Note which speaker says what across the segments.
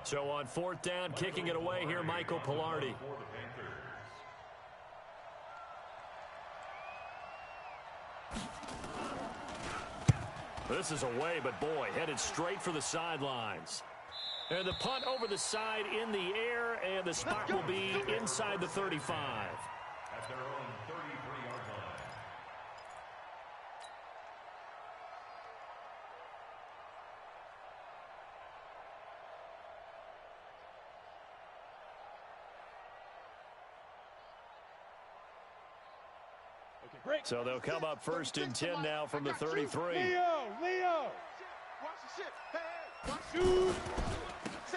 Speaker 1: So on 4th down, kicking it away here, Michael Pilardi. This is away, but boy, headed straight for the sidelines. And the punt over the side in the air, and the spot will be inside the 35.
Speaker 2: At their own 33-yard line.
Speaker 3: Okay, great.
Speaker 1: So they'll come up 1st and 10 now from the 33.
Speaker 3: Leo!
Speaker 4: Watch the shit. Hey, watch
Speaker 3: Shoot!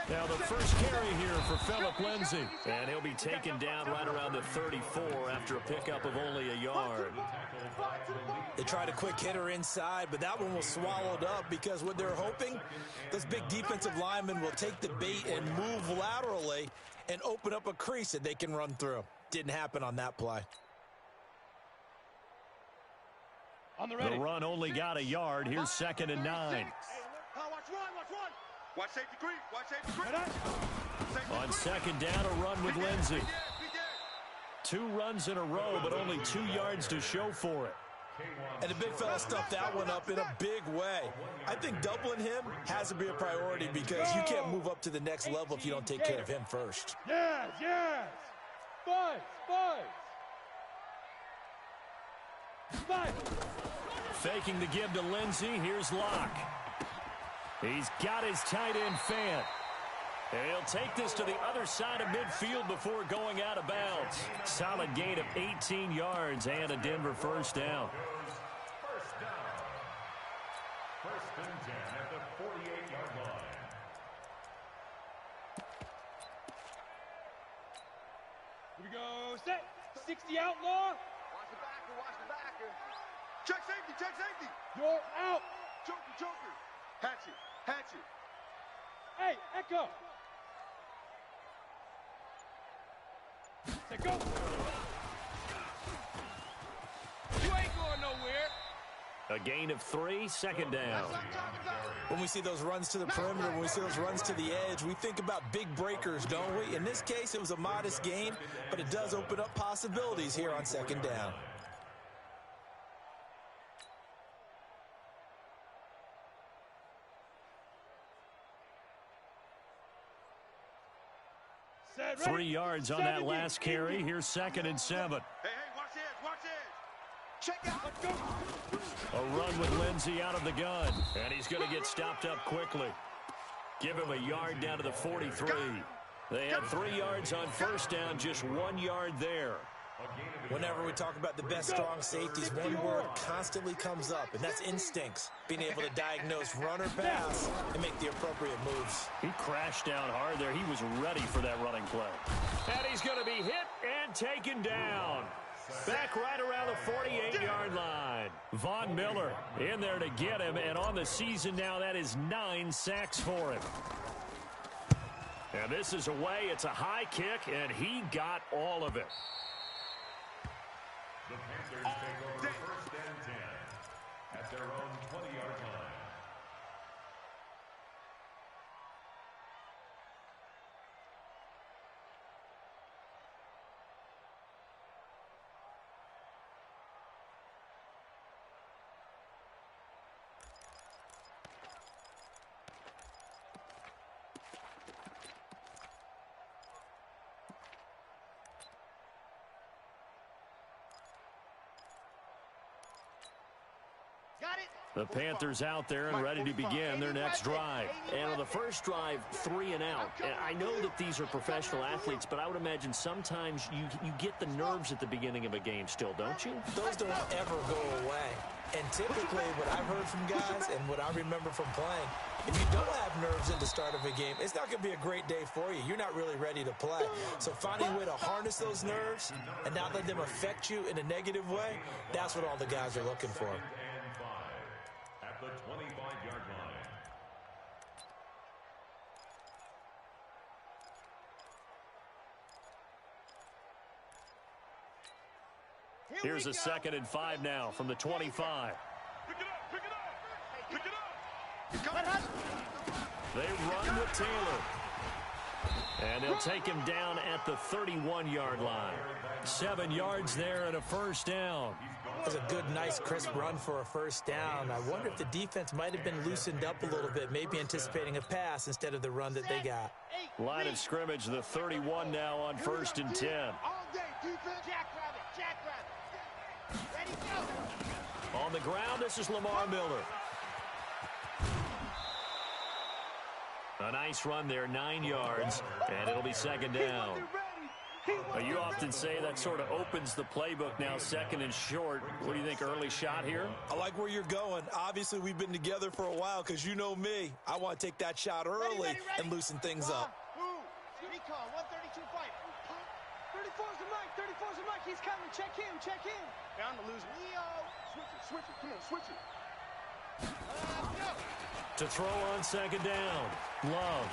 Speaker 1: Now the first carry here for Phillip Lindsay. And he'll be taken down right around the 34 after a pickup of only a yard.
Speaker 5: They tried a quick hitter inside, but that one was swallowed up because what they're hoping, those big defensive linemen will take the bait and move laterally and open up a crease that they can run through. Didn't happen on that play.
Speaker 3: On the ready.
Speaker 1: The run only got a yard. Here's 2nd and 9.
Speaker 4: watch one. Watch safety creep. Watch safety creep.
Speaker 1: On 2nd down, a run with Lindsay. 2 runs in a row, but only 2 yards to show for it.
Speaker 5: And the big fella stuffed that one up in a big way. I think doubling him has to be a priority because you can't move up to the next level if you don't take care of him first.
Speaker 3: Yes! Spice!
Speaker 1: Faking the give to Lindsay. Here's Locke. He's got his tight end fan. And he'll take this to the other side of midfield before going out of bounds. Solid gain of 18 yards and a Denver 1st down.
Speaker 2: First down. 1st and 10 at the 48-yard line.
Speaker 3: Here we go. Set. 60 outlaw.
Speaker 4: Watch the backer. Check safety.
Speaker 3: You're out.
Speaker 4: Joker. Hatchet.
Speaker 3: Hey, Echo. Set go. You ain't going nowhere.
Speaker 1: A gain of 3, 2nd down.
Speaker 5: When we see those runs to the perimeter, when we see those runs to the edge, we think about big breakers, don't we? In this case, it was a modest gain, but it does open up possibilities here on 2nd down.
Speaker 3: Set,
Speaker 1: 3 yards on that last carry. Here's 2nd and 7.
Speaker 4: Hey, watch edge. Check out.
Speaker 3: Let's go.
Speaker 1: A run with Lindsay out of the gun. And he's going to get stopped up quickly. Give him a yard down to the 43. They had 3 yards on 1st down, just 1 yard there.
Speaker 5: Whenever we talk about the best strong safeties, one word constantly comes up, and that's instincts. Being able to diagnose run or pass and make the appropriate moves.
Speaker 1: He crashed down hard there. He was ready for that running play. And he's going to be hit and taken down. Back right around the 48-yard line. Von Miller in there to get him, and on the season now, that is 9 sacks for him. And this is away. It's a high kick, and he got all of it.
Speaker 2: The Panthers take over 1st and 10 at their own 20-yard line.
Speaker 1: The Panthers out there and ready to begin their next drive. And on the first drive, 3 and out. And I know that these are professional athletes, but I would imagine sometimes you get the nerves at the beginning of a game still, don't you?
Speaker 5: Those don't ever go away. And typically what I've heard from guys and what I remember from playing, if you don't have nerves at the start of a game, it's not going to be a great day for you. You're not really ready to play. So finding a way to harness those nerves and not let them affect you in a negative way, that's what all the guys are looking for.
Speaker 2: At the 25-yard line.
Speaker 1: Here's a 2nd and 5 now from the 25.
Speaker 4: Pick it up.
Speaker 1: They run with Taylor. And they'll take him down at the 31-yard line. 7 yards there and a first down.
Speaker 5: That was a good, nice, crisp run for a first down. I wonder if the defense might have been loosened up a little bit, maybe anticipating a pass instead of the run that they got.
Speaker 1: Line of scrimmage, the 31 now on 1st and 10. On the ground, this is Lamar Miller. A nice run there, 9 yards, and it'll be 2nd down. You often say that sort of opens the playbook now, 2nd and short. What do you think, early shot here?
Speaker 5: I like where you're going. Obviously, we've been together for a while because you know me. I want to take that shot early and loosen things up.
Speaker 3: Recon, 132 fight. 34's the mic, 34's the mic. He's coming. Check him, check him. Down to lose. Leo. Switch it. Come on, switch it.
Speaker 1: To throw on 2nd down. Love.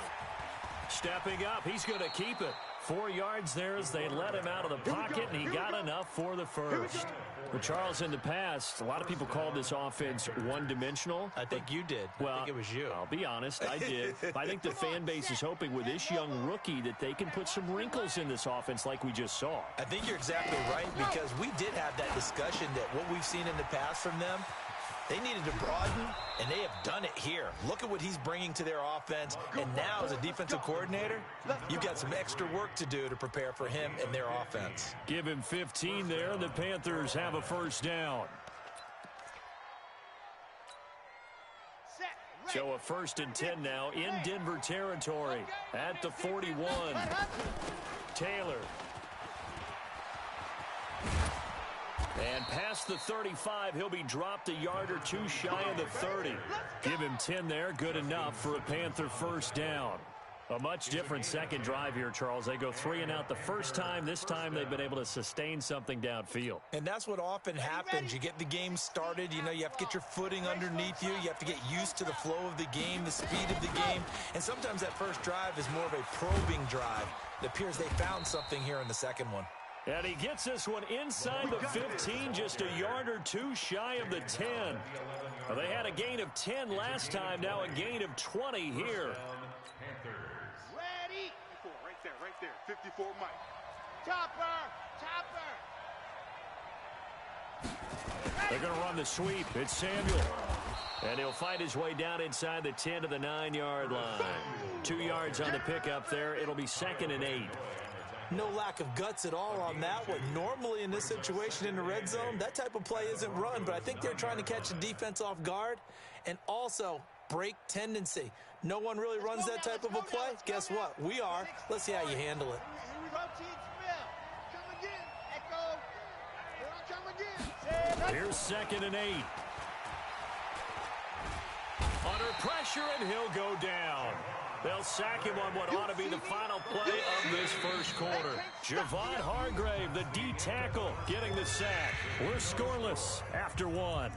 Speaker 1: Stepping up. He's going to keep it. 4 yards there as they let him out of the pocket, and he got enough for the first. But Charles, in the past, a lot of people called this offense one-dimensional.
Speaker 5: I think you did.
Speaker 1: Well,
Speaker 5: I think it was you.
Speaker 1: I'll be honest, I did. I think the fan base is hoping with this young rookie that they can put some wrinkles in this offense like we just saw.
Speaker 5: I think you're exactly right, because we did have that discussion that what we've seen in the past from them, they needed to broaden, and they have done it here. Look at what he's bringing to their offense, and now as a defensive coordinator, you've got some extra work to do to prepare for him and their offense.
Speaker 1: Give him 15 there, and the Panthers have a first down. So a 1st and 10 now in Denver territory at the 41. Taylor. And past the 35, he'll be dropped a yard or two shy of the 30. Give him 10 there, good enough for a Panther first down. A much different second drive here, Charles. They go 3 and out the first time. This time they've been able to sustain something downfield.
Speaker 5: And that's what often happens. You get the game started. You know, you have to get your footing underneath you. You have to get used to the flow of the game, the speed of the game. And sometimes that first drive is more of a probing drive. It appears they found something here in the second one.
Speaker 1: And he gets this one inside the 15, just a yard or two shy of the 10. Well, they had a gain of 10 last time, now a gain of 20 here.
Speaker 4: Ready. 54, right there. 54, Mike. Chopper.
Speaker 1: They're going to run the sweep. It's Samuel. And he'll fight his way down inside the 10 to the 9-yard line. 2 yards on the pickup there. It'll be 2nd and 8.
Speaker 5: No lack of guts at all on that one. Normally in this situation in the red zone, that type of play isn't run, but I think they're trying to catch the defense off guard and also break tendency. No one really runs that type of a play. Guess what? We are. Let's see how you handle it.
Speaker 1: Here's 2nd and 8. Under pressure, and he'll go down. They'll sack him on what ought to be the final play of this first quarter. Javon Hargrave, the D tackle, getting the sack. We're scoreless after 1.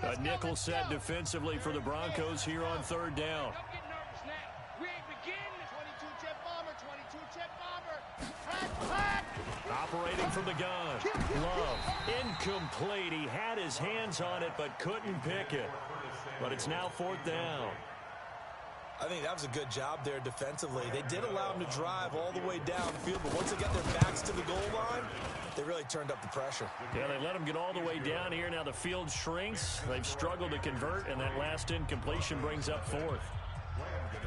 Speaker 1: A nickel set defensively for the Broncos here on 3rd down. Operating from the gun. Love. Incomplete. He had his hands on it but couldn't pick it. But it's now 4th down.
Speaker 5: I think that was a good job there defensively. They did allow him to drive all the way downfield, but once they got their backs to the goal line, they really turned up the pressure.
Speaker 1: Yeah, they let him get all the way down here. Now the field shrinks. They've struggled to convert, and that last incompletion brings up 4th.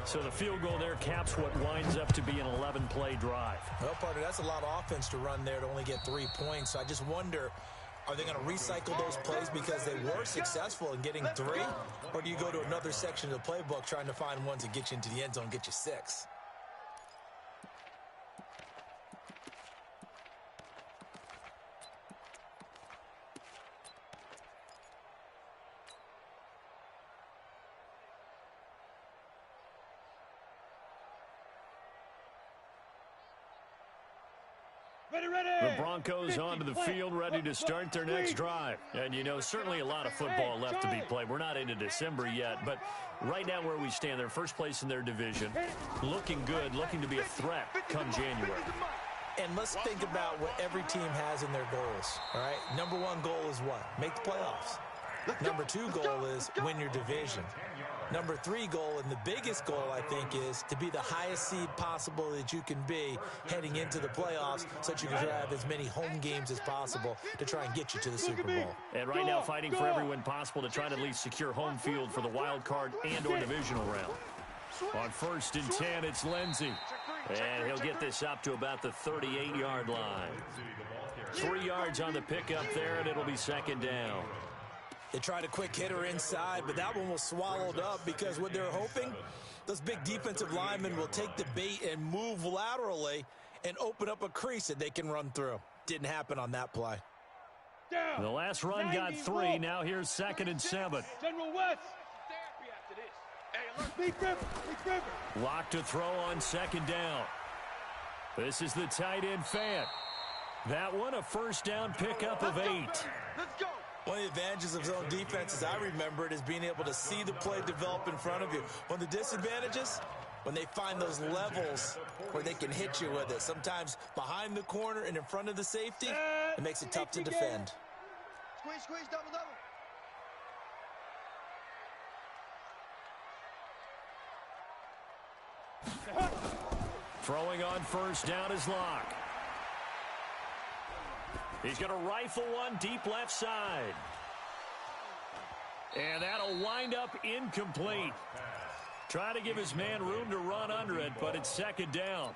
Speaker 1: So the field goal there caps what winds up to be an 11-play drive.
Speaker 5: Well, partner, that's a lot of offense to run there to only get 3 points. So I just wonder, are they going to recycle those plays because they were successful in getting 3? Or do you go to another section of the playbook trying to find ones that get you into the end zone, get you 6?
Speaker 1: The Broncos onto the field, ready to start their next drive. And, you know, certainly a lot of football left to be played. We're not into December yet, but right now where we stand, they're first place in their division, looking good, looking to be a threat come January.
Speaker 5: And let's think about what every team has in their goals, all right? Number one goal is what? Make the playoffs. Number two goal is win your division. Number three goal, and the biggest goal, I think, is to be the highest seed possible that you can be heading into the playoffs so that you can have as many home games as possible to try and get you to the Super Bowl.
Speaker 1: And right now fighting for every win possible to try to at least secure home field for the wild card and or divisional round. On 1st and 10, it's Lindsey. And he'll get this up to about the 38-yard line. 3 yards on the pickup there, and it'll be 2nd down.
Speaker 5: They tried a quick hitter inside, but that one was swallowed up because what they're hoping, those big defensive linemen will take the bait and move laterally and open up a crease that they can run through. Didn't happen on that play.
Speaker 1: The last run got 3. Now here's 2nd and 7.
Speaker 3: General West.
Speaker 1: Lock to throw on 2nd down. This is the tight end Fant. That one a 1st down pickup of 8.
Speaker 3: Let's go.
Speaker 5: One of the advantages of zone defense, as I remember it, is being able to see the play develop in front of you. One of the disadvantages, when they find those levels where they can hit you with it. Sometimes behind the corner and in front of the safety, it makes it tough to defend.
Speaker 3: Squeeze, squeeze, double, double.
Speaker 1: Throwing on 1st down is Locke. He's going to rifle one deep left side. And that'll wind up incomplete. Try to give his man room to run under it, but it's 2nd down.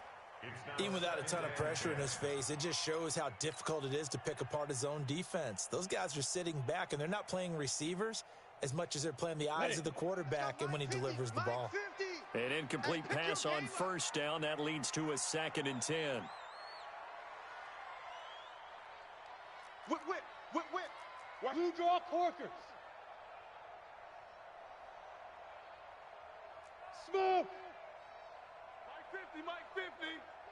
Speaker 5: Even without a ton of pressure in his face, it just shows how difficult it is to pick apart his own defense. Those guys are sitting back, and they're not playing receivers as much as they're playing the eyes of the quarterback and when he delivers the ball.
Speaker 1: An incomplete pass on 1st down. That leads to a 2nd and 10.
Speaker 3: Whip, whip, whip, whip. Watch you draw corkers. Smoke. Mike 50, Mike 50.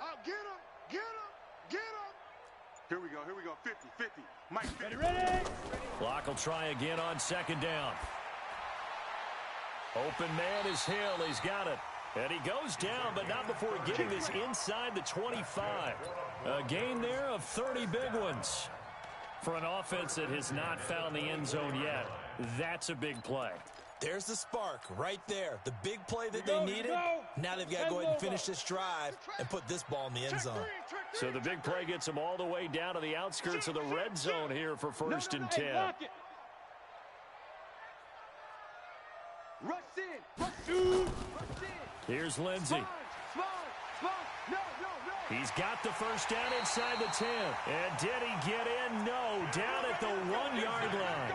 Speaker 4: I'll get him, get him, get him. Here we go, 50, 50. Mike 50.
Speaker 3: Ready?
Speaker 1: Locke will try again on 2nd down. Open man is Hill. He's got it. And he goes down, but not before getting this inside the 25. A gain there of 30 big ones. For an offense that has not found the end zone yet, that's a big play.
Speaker 5: There's the spark right there. The big play that they needed. Now they've got to go ahead and finish this drive and put this ball in the end zone.
Speaker 1: So the big play gets them all the way down to the outskirts of the red zone here for 1st and 10.
Speaker 3: Rush in. Rush in.
Speaker 1: Here's Lindsey. He's got the 1st down inside the 10. And did he get in? No. Down at the 1-yard line.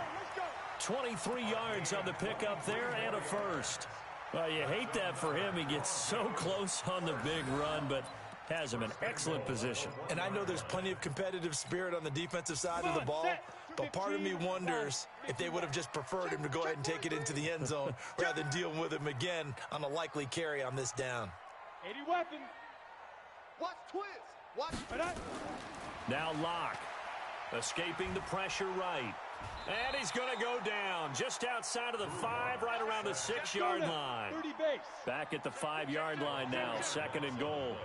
Speaker 1: 23 yards on the pickup there and a 1st. Well, you hate that for him. He gets so close on the big run, but has him in excellent position.
Speaker 5: And I know there's plenty of competitive spirit on the defensive side of the ball, but part of me wonders if they would have just preferred him to go ahead and take it into the end zone rather than dealing with him again on a likely carry on this down.
Speaker 3: 80 weapons. Watch twist. Watch.
Speaker 1: Now Locke escaping the pressure right. And he's going to go down just outside of the 5, right around the 6-yard line.
Speaker 3: 30 base.
Speaker 1: Back at the 5-yard line now, 2nd and goal.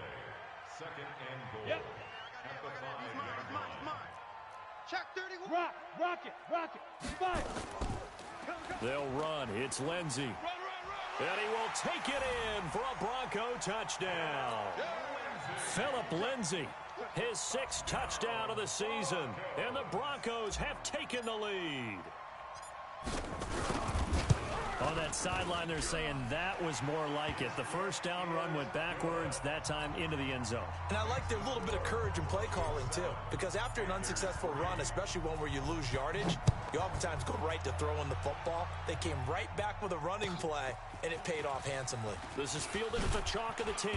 Speaker 2: 2nd and goal.
Speaker 3: Yep.
Speaker 2: At the 5-yard line.
Speaker 3: Check 31. Rock it. 5.
Speaker 1: They'll run. It's Lindsey. And he will take it in for a Bronco touchdown. Philip Lindsey, his 6th touchdown of the season, and the Broncos have taken the lead. On that sideline, they're saying that was more like it. The 1st down run went backwards, that time into the end zone.
Speaker 5: And I like their little bit of courage in play calling, too, because after an unsuccessful run, especially one where you lose yardage, you oftentimes go right to throwing the football. They came right back with a running play, and it paid off handsomely.
Speaker 1: This is fielded at the chalk of the 10.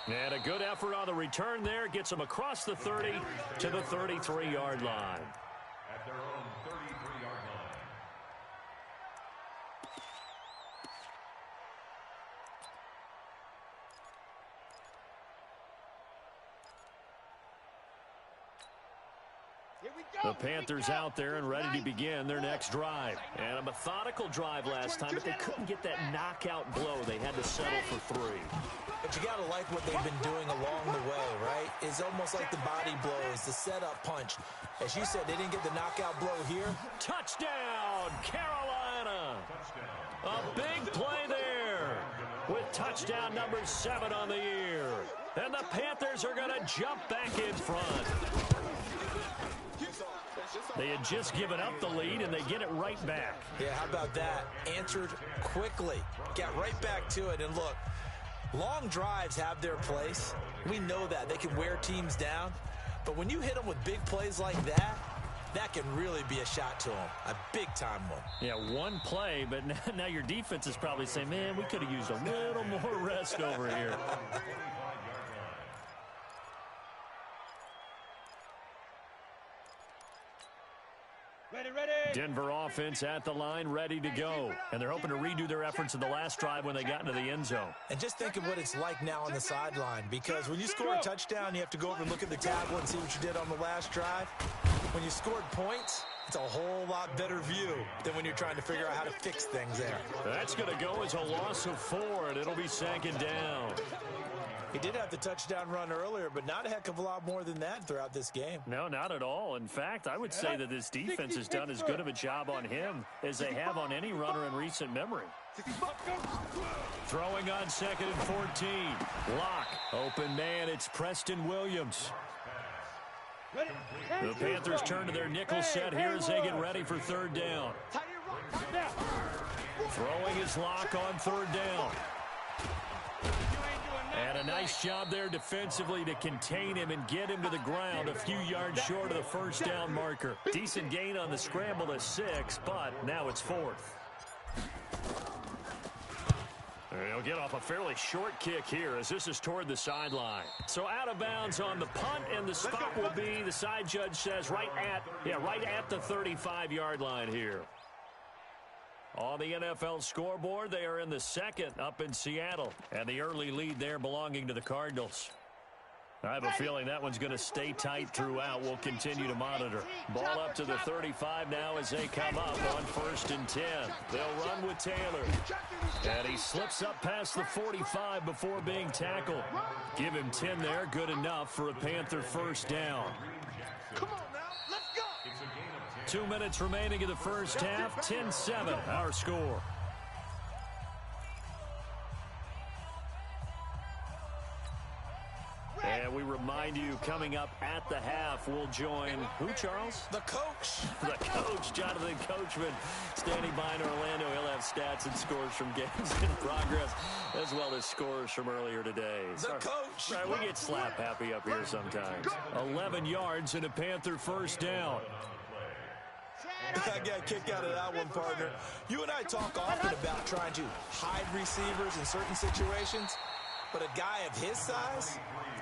Speaker 1: And a good effort on the return there gets them across the 30 to the 33-yard line.
Speaker 2: At their own 33-yard line.
Speaker 1: The Panthers out there and ready to begin their next drive. And a methodical drive last time, but they couldn't get that knockout blow. They had to settle for 3.
Speaker 5: But you got to like what they've been doing along the way, right? It's almost like the body blows, the setup punch. As you said, they didn't get the knockout blow here.
Speaker 1: Touchdown, Carolina! A big play there with touchdown number 7 on the year. And the Panthers are going to jump back in front. They had just given up the lead, and they get it right back.
Speaker 5: Yeah, how about that? Answered quickly. Got right back to it. And look, long drives have their place. We know that. They can wear teams down. But when you hit them with big plays like that, that can really be a shot to them. A big-time one.
Speaker 1: Yeah, one play, but now your defense is probably saying, man, we could have used a little more rest over here. Denver offense at the line, ready to go. And they're hoping to redo their efforts in the last drive when they got into the end zone.
Speaker 5: And just think of what it's like now on the sideline, because when you score a touchdown, you have to go over and look at the tablet and see what you did on the last drive. When you scored points, it's a whole lot better view than when you're trying to figure out how to fix things there.
Speaker 1: That's going to go as a loss of 4, and it'll be second down.
Speaker 5: He did have the touchdown run earlier, but not a heck of a lot more than that throughout this game.
Speaker 1: No, not at all. In fact, I would say that this defense has done as good of a job on him as they have on any runner in recent memory. Throwing on 2nd and 14. Lock. Open man, it's Preston Williams. The Panthers turn to their nickel set here as they get ready for 3rd down. Throwing his Lock on 3rd down. And a nice job there defensively to contain him and get him to the ground a few yards short of the 1st down marker. Decent gain on the scramble to 6, but now it's 4th. He'll get off a fairly short kick here as this is toward the sideline. So out of bounds on the punt, and the spot will be, the side judge says, right at the 35-yard line here. On the NFL scoreboard, they are in the 2nd up in Seattle, and the early lead there belonging to the Cardinals. I have a feeling that one's going to stay tight throughout. We'll continue to monitor. Ball up to the 35 now as they come up on 1st and 10. They'll run with Taylor. And he slips up past the 45 before being tackled. Give him 10 there. Good enough for a Panther 1st down.
Speaker 3: Come on now, let's go.
Speaker 1: 2 minutes remaining in the first half. 10-7, our score. And we remind you, coming up at the half, we'll join who, Charles?
Speaker 5: The coach.
Speaker 1: The coach, Jonathan Coachman, standing by in Orlando. He'll have stats and scores from games in progress, as well as scores from earlier today.
Speaker 5: The coach.
Speaker 1: Right, we get slap happy up here sometimes. 11 yards and a Panther 1st down.
Speaker 5: I got a kick out of that one, partner. You and I talk often about trying to hide receivers in certain situations, but a guy of his size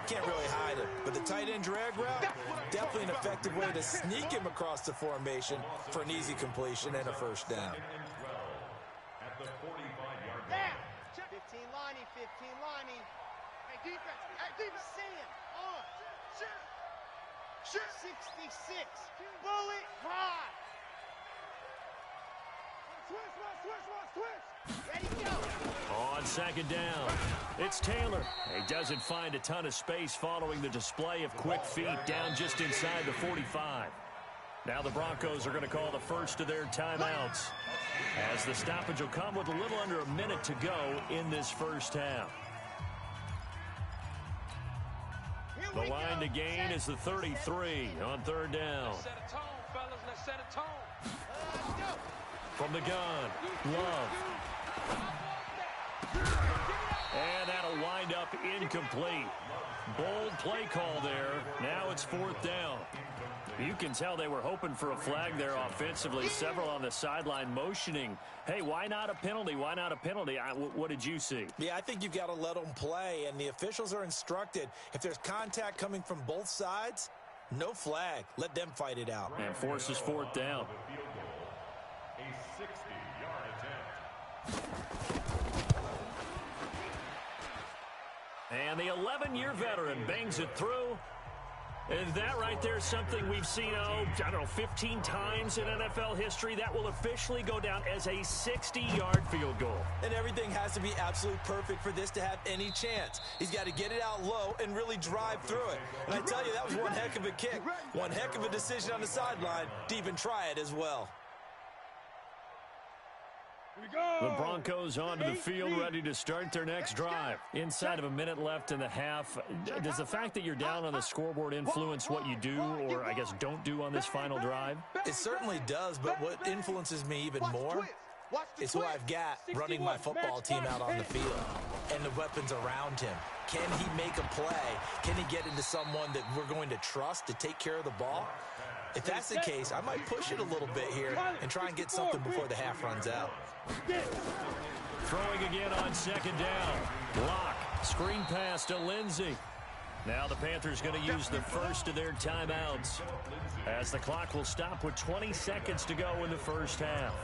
Speaker 5: can't really hide him. But the tight end drag route, definitely an effective way to sneak him across the formation for an easy completion and a 1st down.
Speaker 2: At the 45-yard line.
Speaker 3: 15 liney, 15 liney. Hey, defense. Hey, defense. Sand. On. Shoot. 66. Bullet high. Twist. Ready, go.
Speaker 1: On 2nd down, it's Taylor. He doesn't find a ton of space following the display of quick feet down just inside the 45. Now the Broncos are going to call the first of their timeouts, as the stoppage will come with a little under a minute to go in this first half. The line to gain is the 33 on 3rd down.
Speaker 6: Let's set a tone, fellas. Let's set a tone.
Speaker 1: From the gun, Love. And that'll wind up incomplete. Bold play call there. Now it's 4th down. You can tell they were hoping for a flag there offensively. Several on the sideline motioning. Hey, why not a penalty? Why not a penalty? What did you see?
Speaker 5: Yeah, I think you've got to let them play, and the officials are instructed, if there's contact coming from both sides, no flag. Let them fight it out.
Speaker 1: And forces 4th down.
Speaker 2: A 60-yard attempt.
Speaker 1: And the 11-year veteran bangs it through. And that right there is something we've seen, I don't know, 15 times in NFL history. That will officially go down as a 60-yard field goal.
Speaker 5: And everything has to be absolutely perfect for this to have any chance. He's got to get it out low and really drive through it. And I tell you, that was one heck of a kick. One heck of a decision on the sideline to even try it as well.
Speaker 1: The Broncos onto the field, ready to start their next drive. Inside of a minute left in the half, does the fact that you're down on the scoreboard influence what you do, or I guess don't do on this final drive?
Speaker 5: It certainly does, but what influences me even more is who I've got running my football team out on the field and the weapons around him. Can he make a play? Can he get into someone that we're going to trust to take care of the ball? If that's the case, I might push it a little bit here and try and get something before the half runs out.
Speaker 1: Throwing again on second down. Lock, screen pass to Lindsey. Now the Panthers going to use the first of their timeouts as the clock will stop with 20 seconds to go in the first half.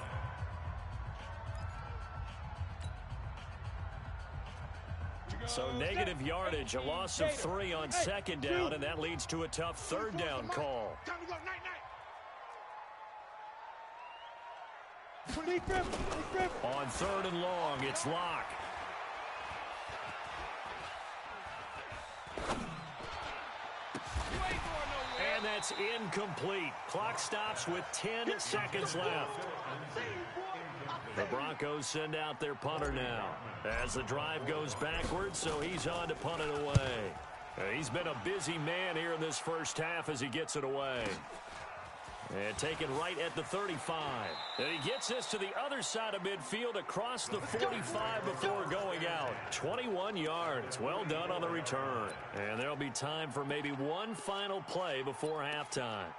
Speaker 1: So negative yardage, a loss of 3 on second down, and that leads to a tough third down call. On third and long, it's Lock. And that's incomplete. Clock stops with 10 seconds left. The Broncos send out their punter now as the drive goes backwards, so he's on to punt it away. He's been a busy man here in this first half as he gets it away. And taken right at the 35. And he gets this to the other side of midfield across the 45 before going out. 21 yards. Well done on the return. And there'll be time for maybe one final play before halftime.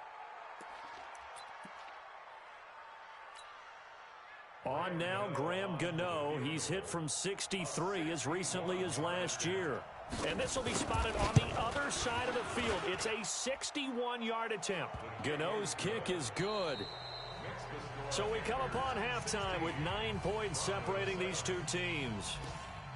Speaker 1: On now, Graham Gano. He's hit from 63 as recently as last year. And this will be spotted on the other side of the field. It's a 61-yard attempt. Gano's kick is good. So we come upon halftime with 9 points separating these two teams.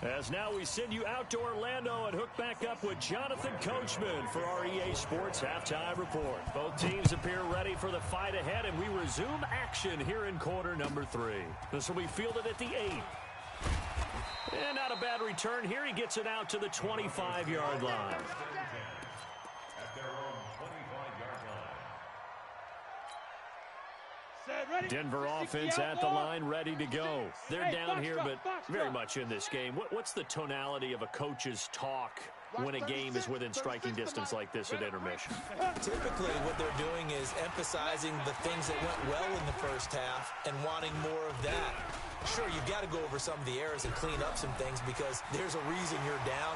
Speaker 1: As now we send you out to Orlando and hook back up with Jonathan Coachman for our EA Sports Halftime Report. Both teams appear ready for the fight ahead, and we resume action here in quarter number 3. This will be fielded at the 8. And not a bad return here. He gets it out to the 25-yard line. Denver offense at the line, ready to go. They're down here, but very much in this game. What's the tonality of a coach's talk when a game is within striking distance like this at intermission?
Speaker 5: Typically, what they're doing is emphasizing the things that went well in the first half and wanting more of that. Sure, you've got to go over some of the errors and clean up some things because there's a reason you're down.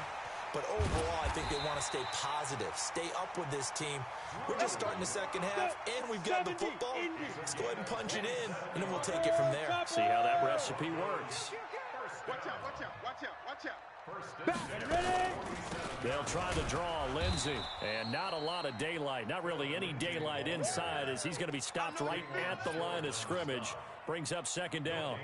Speaker 5: But overall, I think they want to stay positive, stay up with this team. We're just starting the second half, and we've got the football. Let's go ahead and punch it in, and then we'll take it from there.
Speaker 1: See how that recipe works.
Speaker 4: Watch out, watch out, watch out, watch out.
Speaker 1: They'll try to draw Lindsey, and not a lot of daylight, not really any daylight inside as he's going to be stopped right at the line of scrimmage. Brings up second down.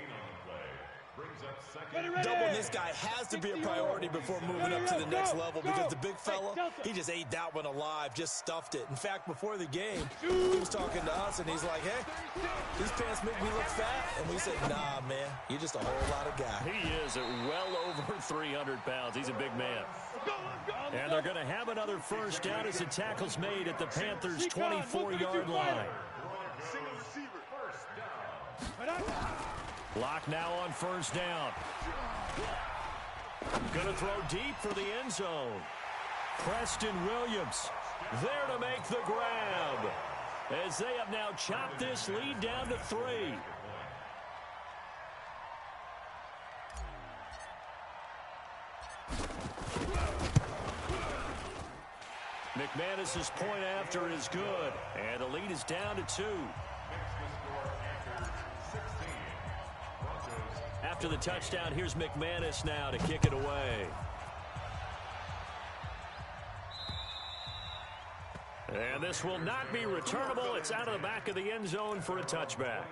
Speaker 5: Doubling this guy has to be a priority before moving up to the next level because the big fella, he just ate that one alive, just stuffed it. In fact, before the game, he was talking to us, and he's like, hey, these pants make me look fat. And we said, nah, man, you're just a whole lot of guy.
Speaker 1: He is at well over 300 pounds. He's a big man. And they're going to have another first down as the tackle's made at the Panthers' 24-yard line. Lock now on first down. Going to throw deep for the end zone. Preston Williams there to make the grab as they have now chopped this lead down to 3. McManus's point after is good, and the lead is down to 2. After the touchdown, here's McManus now to kick it away. And this will not be returnable. It's out of the back of the end zone for a touchback.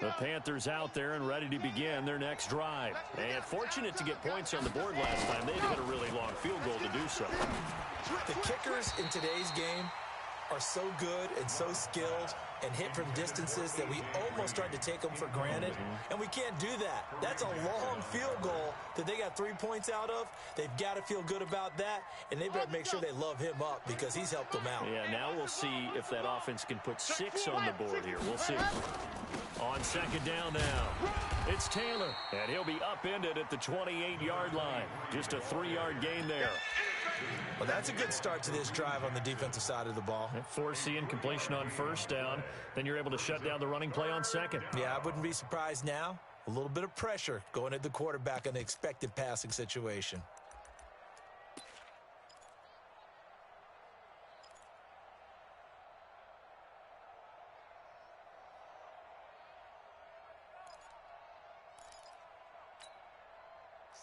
Speaker 1: The Panthers out there and ready to begin their next drive. And fortunate to get points on the board last time. They hit a really long field goal to do so.
Speaker 5: The kickers in today's game are so good and so skilled and hit from distances that we almost start to take them for granted, and we can't do that. That's a long field goal that they got 3 points out of. They've got to feel good about that, and they better make sure they love him up because he's helped them out.
Speaker 1: Yeah, now we'll see if that offense can put 6 on the board here. We'll see. On second down now, it's Taylor, and he'll be upended at the 28-yard line. Just a 3-yard gain there.
Speaker 5: Well, that's a good start to this drive on the defensive side of the ball.
Speaker 1: Forcing incompletion on first down. Then you're able to shut down the running play on second.
Speaker 5: Yeah, I wouldn't be surprised now. A little bit of pressure going at the quarterback in the expected passing situation.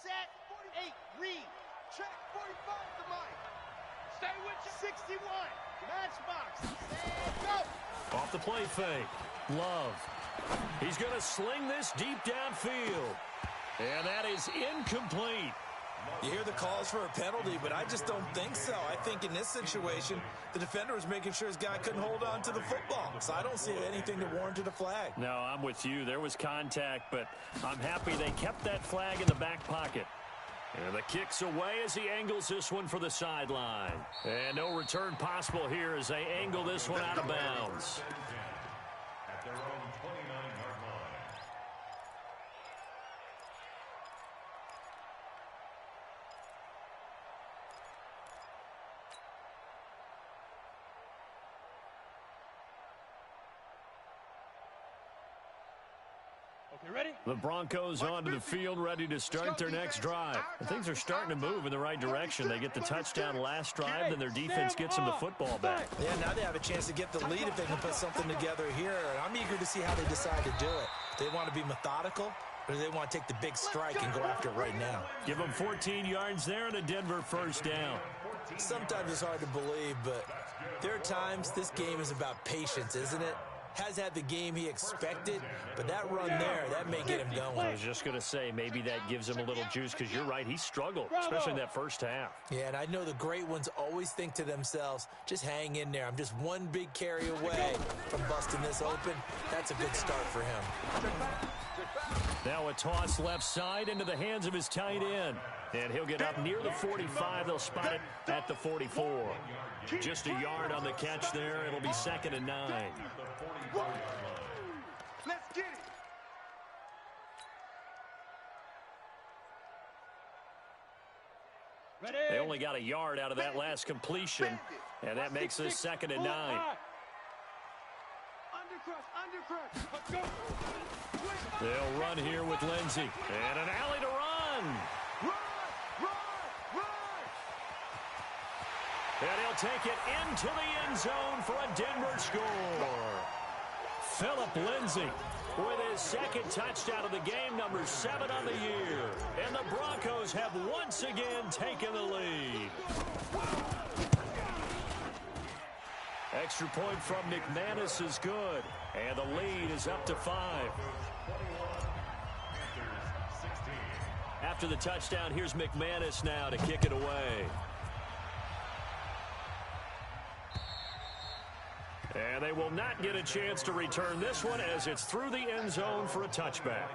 Speaker 3: Set, 48, read, check, 45 the mic. Stay with you. 61, matchbox, set, go.
Speaker 1: Off the play fake. Love. He's going to sling this deep downfield. And that is incomplete.
Speaker 5: You hear the calls for a penalty, but I just don't think so. I think in this situation, the defender was making sure his guy couldn't hold on to the football. So I don't see anything that warranted a flag.
Speaker 1: No, I'm with you. There was contact, but I'm happy they kept that flag in the back pocket. And the kick's away as he angles this one for the sideline. And no return possible here as they angle this one out of bounds.
Speaker 2: At their own 29-yard line.
Speaker 3: Okay, ready?
Speaker 1: The Broncos onto the field, ready to start their next drive. And things are starting to move in the right direction. They get the touchdown last drive, then their defense gets them the football back.
Speaker 5: Yeah, now they have a chance to get the lead if they can put something together here. And I'm eager to see how they decide to do it. They want to be methodical, or do they want to take the big strike and go after it right now?
Speaker 1: Give them 14 yards there and a Denver first down.
Speaker 5: Sometimes it's hard to believe, but there are times this game is about patience, isn't it? Has had the game he expected, but that run there, that may get him going.
Speaker 1: I was just going to say, maybe that gives him a little juice because you're right, he struggled, especially in that first half.
Speaker 5: Yeah, and I know the great ones always think to themselves, just hang in there. I'm just one big carry away from busting this open. That's a good start for him.
Speaker 1: Now a toss left side into the hands of his tight end. And he'll get up near the 45. They'll spot it at the 44. Just a yard on the catch there. It'll be 2nd and 9.
Speaker 3: Let's get it. Ready?
Speaker 1: They only got a yard out of that last completion, and that makes this 2nd and 9.
Speaker 3: Undercrush. Let's go.
Speaker 1: They'll run here with Lindsey. And an alley to run.
Speaker 3: Run.
Speaker 1: And he'll take it into the end zone for a Denver score. Phillip Lindsay with his 2nd touchdown of the game, number 7 on the year. And the Broncos have once again taken the lead. Extra point from McManus is good. And the lead is up to 5. After the touchdown, here's McManus now to kick it away. And they will not get a chance to return this one as it's through the end zone for a touchback.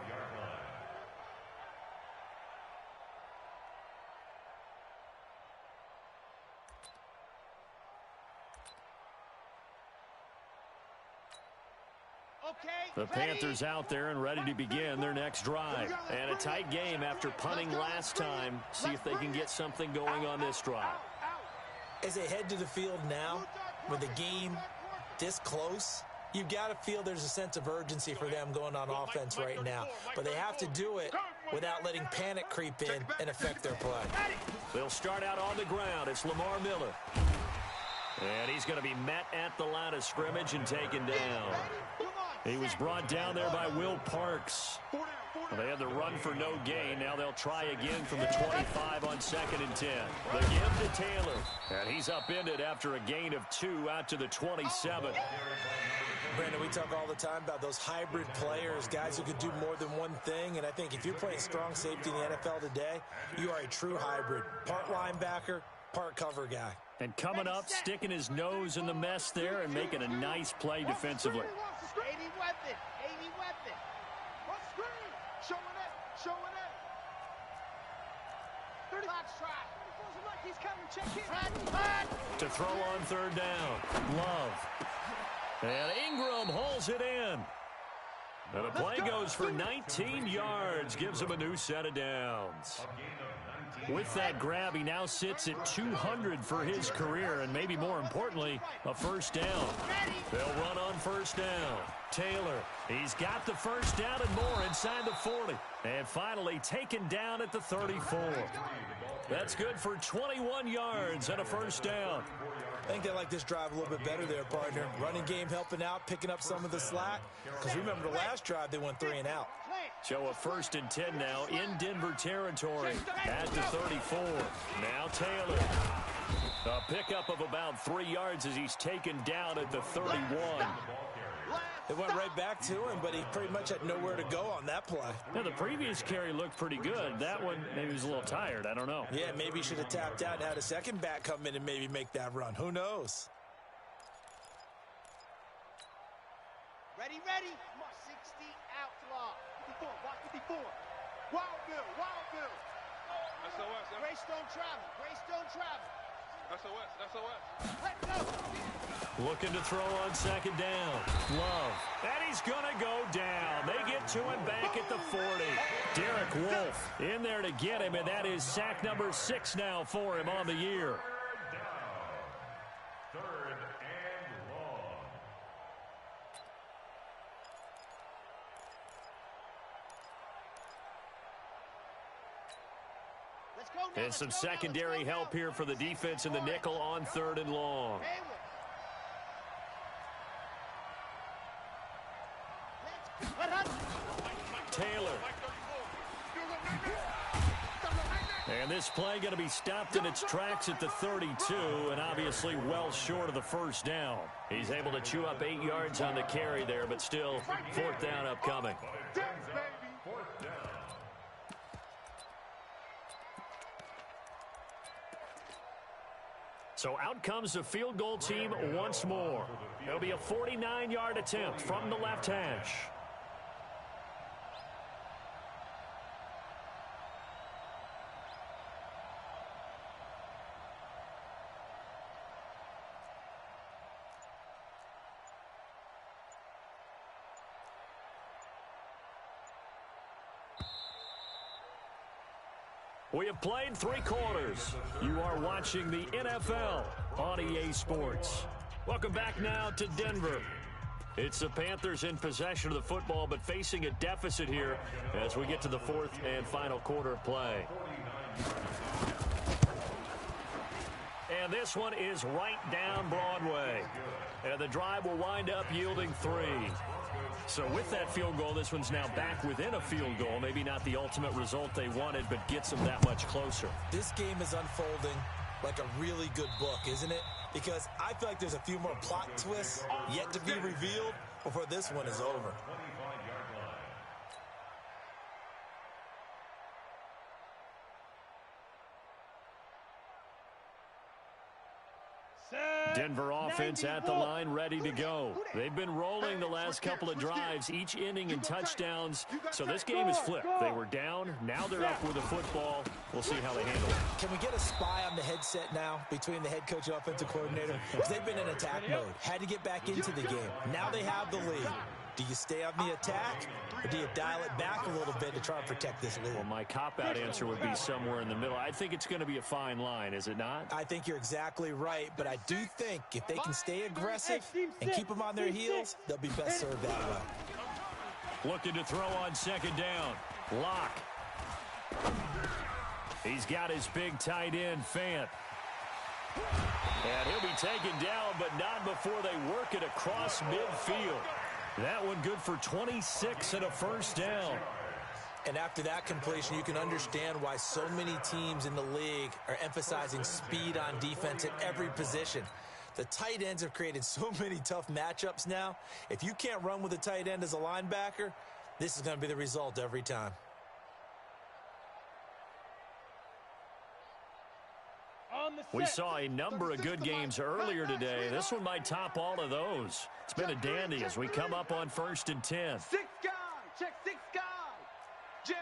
Speaker 1: The Panthers out there and ready to begin their next drive. And a tight game after punting last time. See if they can get something going on this drive.
Speaker 5: As they head to the field now, with the game this close, you've got to feel there's a sense of urgency for them going on offense right now. But they have to do it without letting panic creep in and affect their play.
Speaker 1: They'll start out on the ground. It's Lamar Miller. And he's going to be met at the line of scrimmage and taken down. He was brought down there by Will Parks. They had the run for no gain. Now they'll try again from the 25 on 2nd and 10. The give to Taylor. And he's upended after a gain of 2 out to the 27.
Speaker 5: Brandon, we talk all the time about those hybrid players, guys who can do more than one thing, and I think if you're playing strong safety in the NFL today, you are a true hybrid. Part linebacker, part cover guy.
Speaker 1: And coming up, sticking his nose in the mess there and making a nice play defensively.
Speaker 3: 80 weapon, 80 weapon. What's screen? Showing it, showing it. 30 box try. 34's a luck, he's coming, check in.
Speaker 1: To throw on third down, Love. And Ingram hauls it in. And the play goes for 19 yards, gives him a new set of downs. With that grab, he now sits at 200 for his career, and maybe more importantly, a first down. They'll run on first down. Taylor, he's got the first down and more inside the 40. And finally taken down at the 34. That's good for 21 yards and a first down.
Speaker 5: I think they like this drive a little bit better there, partner. Running game helping out, picking up some of the slack. Because remember the last drive, they went 3 and out.
Speaker 1: So a 1st and 10 now in Denver territory at the 34. Now Taylor. A pickup of about 3 yards as he's taken down at the 31.
Speaker 5: It went right back to him, but he pretty much had nowhere to go on that play.
Speaker 1: Now, the previous carry looked pretty good. That one, maybe he was a little tired. I don't know.
Speaker 5: Yeah, maybe he should have tapped out and had a second back come in and maybe make that run. Who knows?
Speaker 3: Ready, ready. Come on, 60 out to law. 54, watch 54. Wild Bill, Wild Bill.
Speaker 6: SOS.
Speaker 3: Greystone travel, Greystone travel.
Speaker 6: SOS, SOS.
Speaker 3: Let go.
Speaker 1: Looking to throw on second down. Love. And he's going to go down. They get to him back at the 40. Derek Wolfe in there to get him, and that is sack number 6 now for him on the year.
Speaker 2: Third and long.
Speaker 3: Let's go now.
Speaker 1: And some secondary help here for the defense in the nickel on 3rd and long. Taylor. And this play going to be stopped in its tracks at the 32, and obviously well short of the first down. He's able to chew up 8 yards on the carry there, but still 4th down upcoming. So out comes the field goal team once more. It'll be a 49-yard attempt from the left hash. We have played 3 quarters. You are watching the NFL on EA Sports. Welcome back now to Denver. It's the Panthers in possession of the football, but facing a deficit here as we get to the 4th and final quarter of play. And this one is right down Broadway. And the drive will wind up yielding 3. So with that field goal, this one's now back within a field goal. Maybe not the ultimate result they wanted, but gets them that much closer.
Speaker 5: This game is unfolding like a really good book, isn't it? Because I feel like there's a few more plot twists yet to be revealed before this one is over.
Speaker 1: Denver offense at the line, ready to go. They've been rolling the last couple of drives, each inning in touchdowns. So this game is flipped. They were down, now they're up with the football. We'll see how they handle it.
Speaker 5: Can we get a spy on the headset now between the head coach and offensive coordinator? Because they've been in attack mode. Had to get back into the game. Now they have the lead. Do you stay on the attack, or do you dial it back a little bit to try and protect this lead?
Speaker 1: Well, my cop-out answer would be somewhere in the middle. I think it's going to be a fine line, is it not?
Speaker 5: I think you're exactly right, but I do think if they can stay aggressive and keep them on their heels, they'll be best served that way.
Speaker 1: Looking to throw on second down. Lock. He's got his big tight end, Fant. And he'll be taken down, but not before they work it across midfield. That one good for 26 and a first down.
Speaker 5: And after that completion, you can understand why so many teams in the league are emphasizing speed on defense at every position. The tight ends have created so many tough matchups now. If you can't run with a tight end as a linebacker, this is going to be the result every time.
Speaker 1: We saw a number of good games earlier today. This one might top all of those. It's been a dandy as we come up on 1st and 10.
Speaker 3: 6 guy. Check 6 guy. Jim.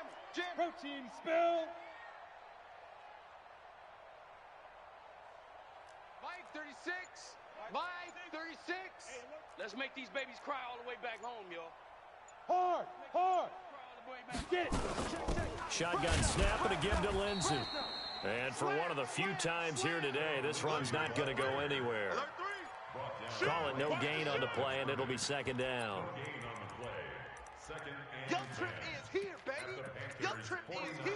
Speaker 7: Protein spill.
Speaker 3: Mike 36. Mike 36. Let's make these babies cry all the way back home, y'all.
Speaker 7: Hard. Get it.
Speaker 1: Shotgun snap and again to Lindsey. And for one of the few times here today, this run's not going to go anywhere. Call it no gain on the play, and it'll be 2nd down.
Speaker 3: Your trip is here, baby. Your trip is here.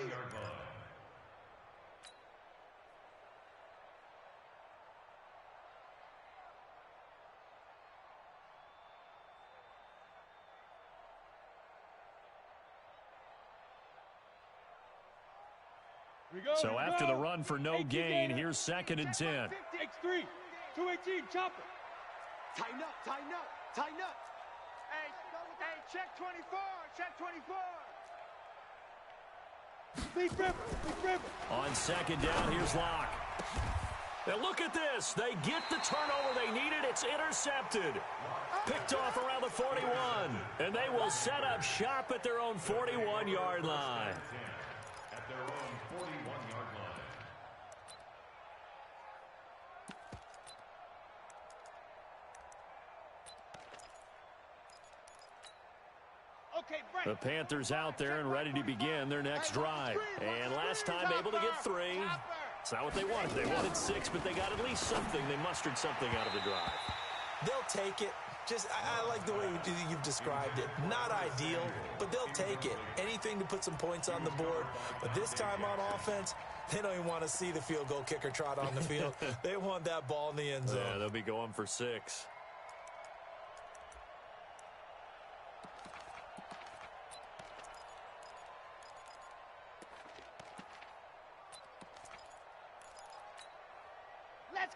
Speaker 1: So after the run for no gain, here's 2nd and 10.
Speaker 7: X3, 218, chopper.
Speaker 3: Tighten up. Hey, check 24. Check 24.
Speaker 7: Big ripper.
Speaker 1: On 2nd down, here's Locke. Now look at this. They get the turnover they needed. It's intercepted. Picked off around the 41. And they will set up shop at their own 41-yard line.
Speaker 2: At their own 41-yard line.
Speaker 1: The Panthers out there and ready to begin their next drive. And last time able to get 3. It's not what they wanted. They wanted 6, but they got at least something. They mustered something out of the drive.
Speaker 5: They'll take it. I like the way you've described it. Not ideal, but they'll take it. Anything to put some points on the board. But this time on offense, they don't even want to see the field goal kicker trot on the field. They want that ball in the end zone.
Speaker 1: Yeah, they'll be going for 6.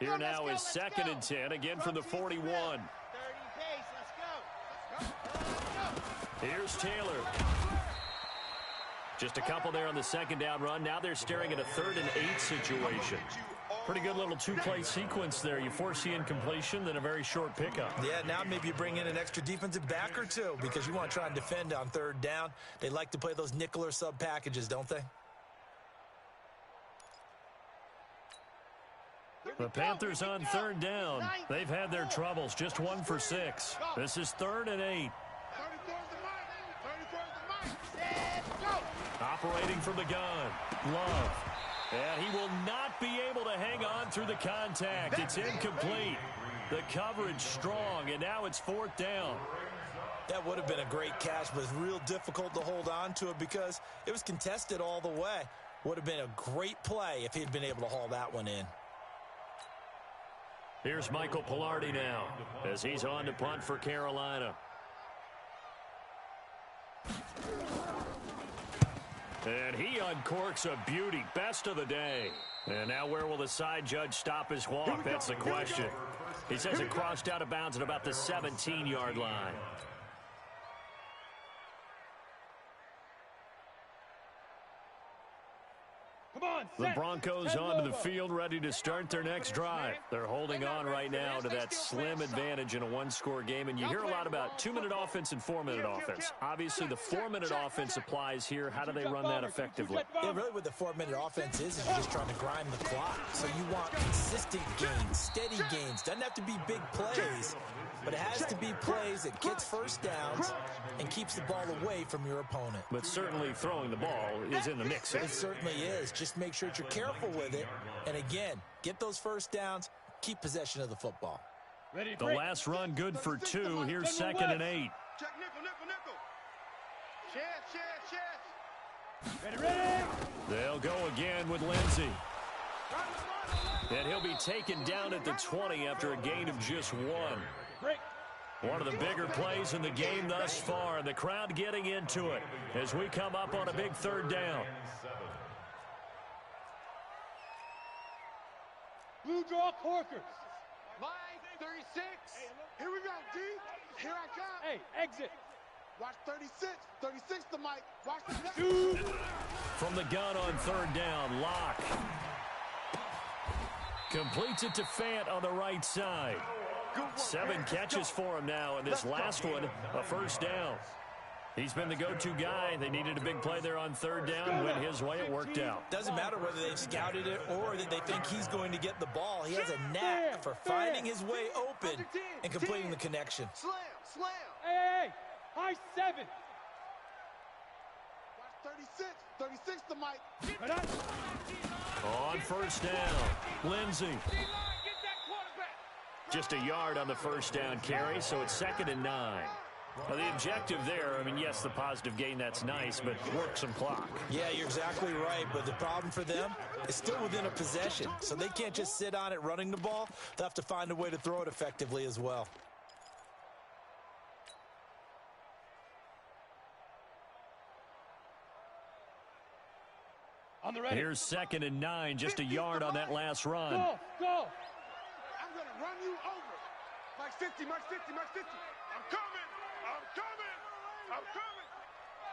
Speaker 1: Here now is 2nd and 10, again from the 41.
Speaker 3: 30 pace, let's go.
Speaker 1: Here's Taylor. Just a couple there on the 2nd down run. Now they're staring at a 3rd and 8 situation. Pretty good little 2-play sequence there. You force the incompletion, then a very short pickup.
Speaker 5: Yeah, now maybe you bring in an extra defensive back or 2 because you want to try and defend on 3rd down. They like to play those nickel or sub packages, don't they?
Speaker 1: The Panthers on 3rd down. They've had their troubles. Just 1 for 6. This is 3rd and 8. Operating from the gun. Love. And he will not be able to hang on through the contact. It's incomplete. The coverage strong, and now it's 4th down.
Speaker 5: That would have been a great catch, but it's real difficult to hold on to it because it was contested all the way. Would have been a great play if he had been able to haul that one in.
Speaker 1: Here's Michael Pilardi now as he's on to punt for Carolina. And he uncorks a beauty. Best of the day. And now where will the side judge stop his walk? That's the question. He says it crossed out of bounds at about the 17-yard line. The Broncos onto the field, ready to start their next drive. They're holding on right now to that slim advantage in a one-score game. And you hear a lot about 2-minute offense and 4-minute offense. Obviously, the 4-minute offense applies here. How do they run that effectively?
Speaker 5: Yeah, really what the 4-minute offense is you're just trying to grind the clock. So you want consistent gains, steady gains. Doesn't have to be big plays, but it has to be plays that gets first downs and keeps the ball away from your opponent.
Speaker 1: But certainly throwing the ball is in the mix.
Speaker 5: It certainly is. Just make sure that you're careful with it. And again, get those first downs, keep possession of the football.
Speaker 1: The last run good for 2. Here's 2nd and 8.
Speaker 4: Check nickel. Chance.
Speaker 7: Ready.
Speaker 1: They'll go again with Lindsey. And he'll be taken down at the 20 after a gain of just 1.
Speaker 7: Break.
Speaker 1: One of the bigger plays in the game thus far. The crowd getting into it as we come up on a big 3rd down.
Speaker 7: Blue draw corkers.
Speaker 3: Mike 6.
Speaker 4: Here we go, D. Here I come.
Speaker 7: Hey, exit.
Speaker 4: Watch 36. 36 to Mike. Watch the next.
Speaker 7: Shoot.
Speaker 1: From the gun on third down, Locke completes it to Fant on the right side. 7 catches for him now, and this last one, a first down. He's been the go-to guy. They needed a big play there on third down. Went his way, it worked out.
Speaker 5: Doesn't matter whether they've scouted it or that they think he's going to get the ball. He has a knack for finding his way open and completing the connection.
Speaker 3: Slam, slam.
Speaker 7: Hey, high 7.
Speaker 4: Watch 36. 36 to Mike.
Speaker 1: On first down, Lindsey. Just a yard on the first down carry, so it's 2nd and 9. Well, the objective there, I mean, yes, the positive gain, that's nice, but work some clock.
Speaker 5: Yeah, you're exactly right, but the problem for them is still within a possession, so they can't just sit on it running the ball. They'll have to find a way to throw it effectively as well.
Speaker 7: On the ready.
Speaker 1: Here's 2nd and 9, just a yard on that last run.
Speaker 7: Go, go.
Speaker 4: I'm going to run you over. Mike 50, Mike 50, Mike 50. I'm coming. I'm coming. I'm coming.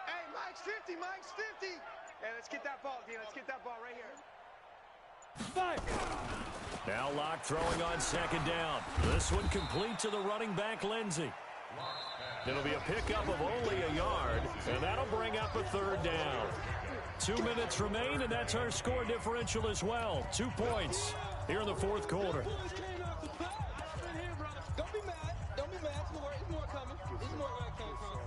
Speaker 3: Hey, Mike's 50, Mike's 50. Hey, let's get that ball, D. Let's get that ball right here.
Speaker 7: 5.
Speaker 1: Now Locke throwing on 2nd down. This one complete to the running back, Lindsey. It'll be a pickup of only a yard, and that'll bring up a 3rd down. 2 minutes remain, and that's our score differential as well. 2 points here in the 4th quarter.
Speaker 3: Don't be mad. Don't be mad. There's more coming. There's more where it came from.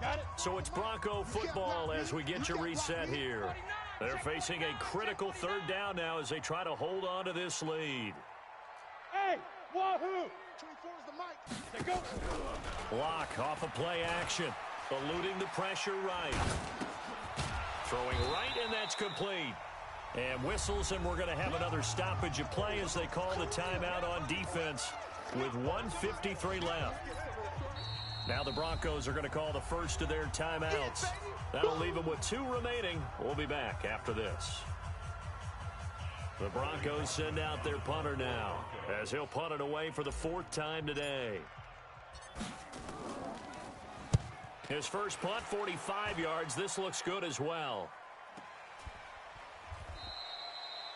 Speaker 7: Got it.
Speaker 1: So it's Bronco football as we get your reset here. They're facing a critical 3rd down now as they try to hold on to this lead.
Speaker 7: Hey, wahoo.
Speaker 4: 24 is the Mike.
Speaker 7: They go.
Speaker 1: Locke off of play action, eluding the pressure right. Throwing right, and that's complete. And whistles, and we're going to have another stoppage of play as they call the timeout on defense with 1:53 left. Now the Broncos are going to call the first of their timeouts. That'll leave them with 2 remaining. We'll be back after this. The Broncos send out their punter now as he'll punt it away for the 4th time today. His first punt, 45 yards. This looks good as well.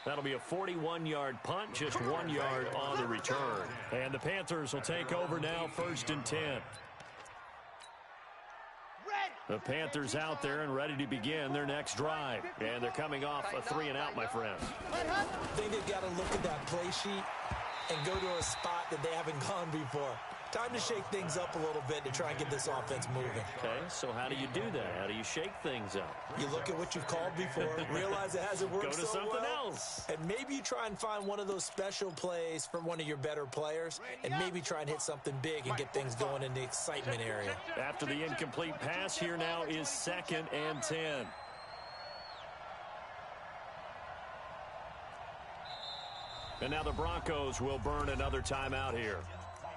Speaker 1: That'll be a 41-yard punt, just 1 yard on the return. And the Panthers will take over now, 1st and 10. The Panthers out there and ready to begin their next drive. And they're coming off a 3-and-out, my friend.
Speaker 5: I think they've got to look at that play sheet and go to a spot that they haven't gone before. Time to shake things up a little bit to try and get this offense moving.
Speaker 1: Okay, so how do you do that? How do you shake things up?
Speaker 5: You look at what you've called before, realize it hasn't worked
Speaker 1: Go to
Speaker 5: so
Speaker 1: something
Speaker 5: well,
Speaker 1: else.
Speaker 5: and maybe you try and find one of those special plays for one of your better players, and maybe try and hit something big and get things going in the excitement area.
Speaker 1: After the incomplete pass, here now is 2nd and 10. And now the Broncos will burn another timeout here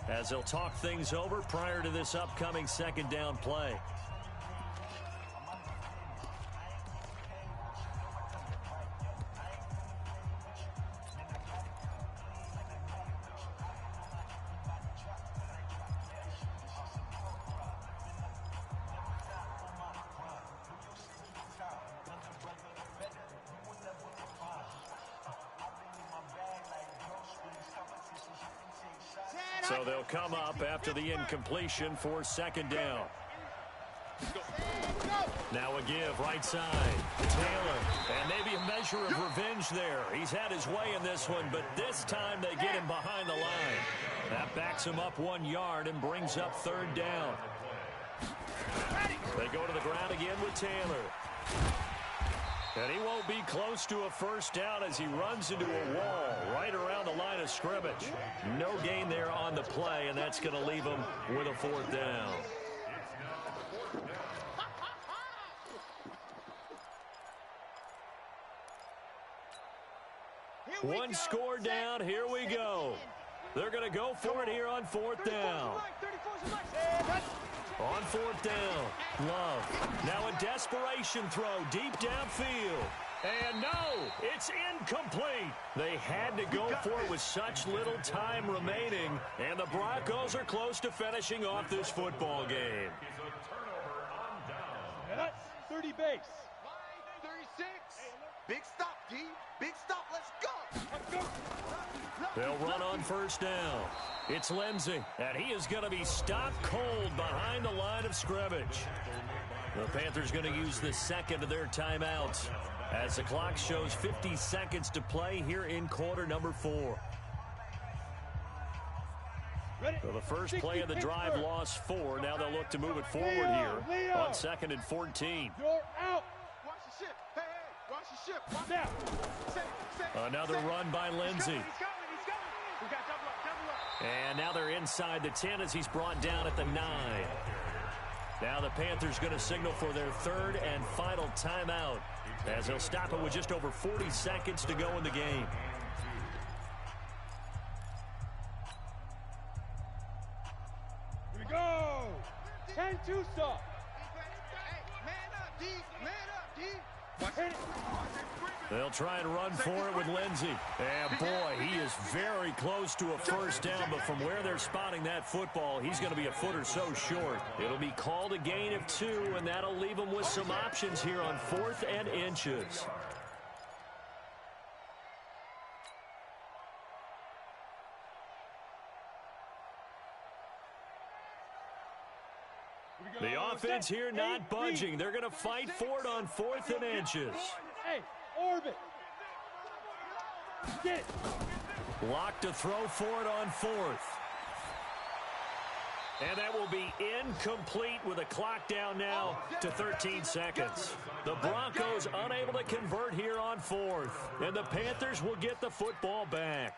Speaker 1: as they'll talk things over prior to this upcoming 2nd down play. So they'll come up after the incompletion for 2nd down. Now a give, right side. Taylor, and maybe a measure of revenge there. He's had his way in this one, but this time they get him behind the line. That backs him up 1 yard and brings up 3rd down. They go to the ground again with Taylor. And he won't be close to a first down as he runs into a wall right around the line of scrimmage. No gain there on the play, and that's going to leave him with a 4th down. One score down. Here we go. They're going to go for it here on 4th down. On fourth down, Love. Now a desperation throw deep downfield. And no, it's incomplete. They had to go for it with such little time remaining, and the Broncos are close to finishing off this football game.
Speaker 2: Is a turnover on down.
Speaker 7: That's 30 base.
Speaker 3: 36. Big stop, D. Big stop. Let's go.
Speaker 7: Let's go.
Speaker 1: They'll run on first down. It's Lindsey, and he is going to be stopped cold behind the line of scrimmage. The Panthers going to use the second of their timeouts as the clock shows 50 seconds to play here in quarter number 4.
Speaker 7: Ready?
Speaker 1: So the first play of the drive lost 4. Now they'll look to move it forward here on 2nd and 14.
Speaker 7: You're out.
Speaker 3: Watch the ship. Hey, watch the ship. Watch
Speaker 7: Now.
Speaker 1: Another run by Lindsey.
Speaker 3: He's coming. We got double up.
Speaker 1: And now they're inside the 10 as he's brought down at the 9. Now the Panthers going to signal for their third and final timeout as they'll stop it with just over 40 seconds to go in the game.
Speaker 7: Here we go. 10 Tucson.
Speaker 3: Hey, man up, D. Man up, D.
Speaker 7: Hit it.
Speaker 1: They'll try and run for it with Lindsey. And boy, he is very close to a first down, but from where they're spotting that football, he's going to be a foot or so short. It'll be called a gain of 2, and that'll leave him with some options here on 4th and inches. The offense here not budging. They're going to fight for it on 4th and inches.
Speaker 7: Hey, orbit. Get it.
Speaker 1: Locked to throw for it on 4th. And that will be incomplete with a clock down now to 13 seconds. The Broncos unable to convert here on 4th. And the Panthers will get the football back.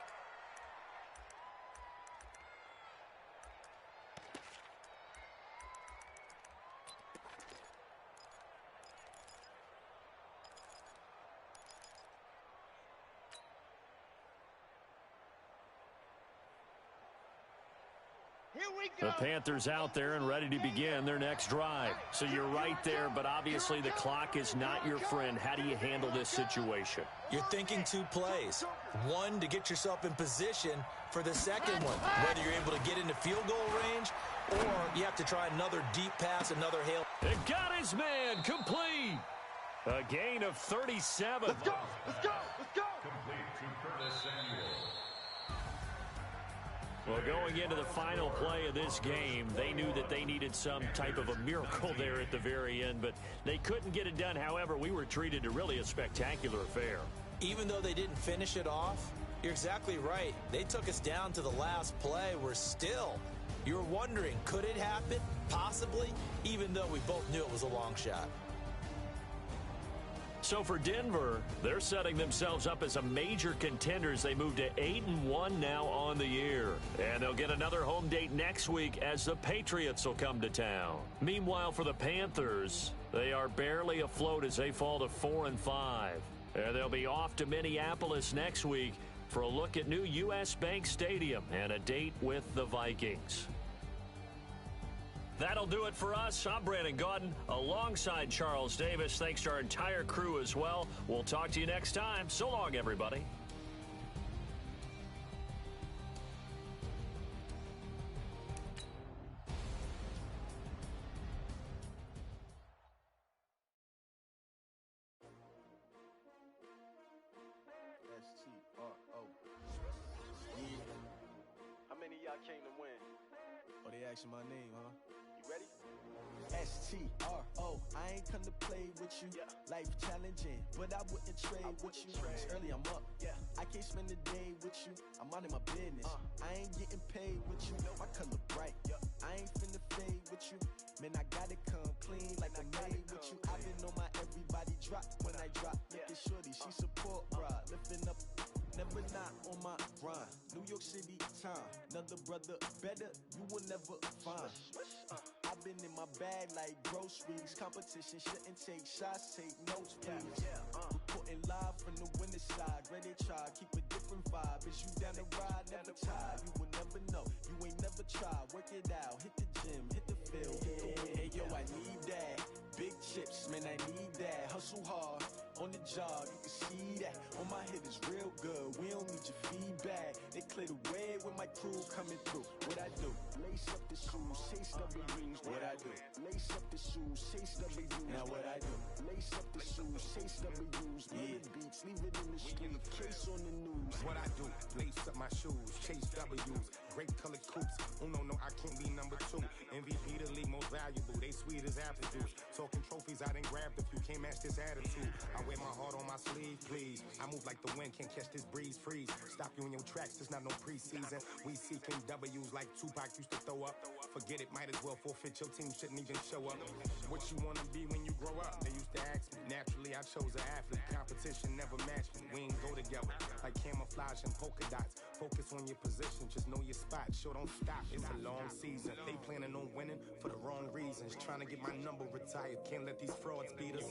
Speaker 1: The Panthers out there and ready to begin their next drive. So you're right there, but obviously the clock is not your friend. How do you handle this situation?
Speaker 5: You're thinking 2 plays. One, to get yourself in position for the second one, whether you're able to get into field goal range or you have to try another deep pass, another hail.
Speaker 1: And got his man complete. A gain of 37.
Speaker 3: Let's go.
Speaker 2: Complete to Curtis Samuel.
Speaker 1: Well, going into the final play of this game, they knew that they needed some type of a miracle there at the very end, but they couldn't get it done. However, we were treated to really a spectacular affair.
Speaker 5: Even though they didn't finish it off, you're exactly right. They took us down to the last play. We're still, you're wondering, could it happen? Possibly, even though we both knew it was a long shot.
Speaker 1: So for Denver, they're setting themselves up as a major contender as they move to 8-1 now on the year. And they'll get another home date next week as the Patriots will come to town. Meanwhile, for the Panthers, they are barely afloat as they fall to 4-5. And they'll be off to Minneapolis next week for a look at new U.S. Bank Stadium and a date with the Vikings. That'll do it for us. I'm Brandon Gaudin alongside Charles Davis. Thanks to our entire crew as well. We'll talk to you next time. So long, everybody.
Speaker 3: S-T-R-O. Yeah. How many of y'all came to win? Oh, they asking my name, huh? You ready? S-T-R-O. I ain't come to play with you. Yeah. Life challenging, but I wouldn't trade with you. It's early, I'm up. Yeah. I can't spend the day with you. I'm out of my business. I ain't getting paid with you. My color bright. Yeah. I ain't finna fade with you. Man, I gotta come clean like I made with you. I've been on my everybody drop when I drop. Look at shorty, she support ride. Lifting up. Never not on my grind. New York City time. Another brother better, you will never find. I've been in my bag like groceries. Competition shouldn't take shots, take notes, please. Reporting live from the winter side. Ready to try, keep a different vibe. Is you down the ride, never tired. You will never know, you ain't never tried. Work it out, hit the gym, hit the field, hit the wind. Hey yo, I need that. Big chips, man, I need that. Hustle hard, on the job, you can see that. On my head is real good, we don't need your feedback. They clear the way with my crew coming through. What I do? Lace up the shoes, chase W's. What I do? Lace up the shoes, chase W's. Now what I do? Lace up the shoes, chase W's. Yeah, beats, leave it in the street, case on the news.
Speaker 8: What I do? Lace up my shoes, chase W's. Great colored coops. Uno, no, I can't be number 2. MVP, the league most valuable. They sweet as apple juice. Talking trophies, I done grabbed a few. Can't match this attitude. I wear my heart on my sleeve, please. I move like the wind, can't catch this breeze, freeze. Stop you in your tracks, there's not no preseason. We seeking W's like Tupac used to throw up. Forget it, might as well forfeit. Your team shouldn't even show up. What you wanna be when you grow up? They used to ask me. Naturally, I chose an athlete. Competition never matched me. We ain't go together like camouflage and polka dots. Focus on your position, just know your spot. Sure, don't stop. It's a long season. They planning on winning for the wrong reasons. Trying to get my number retired. Can't let these frauds beat us.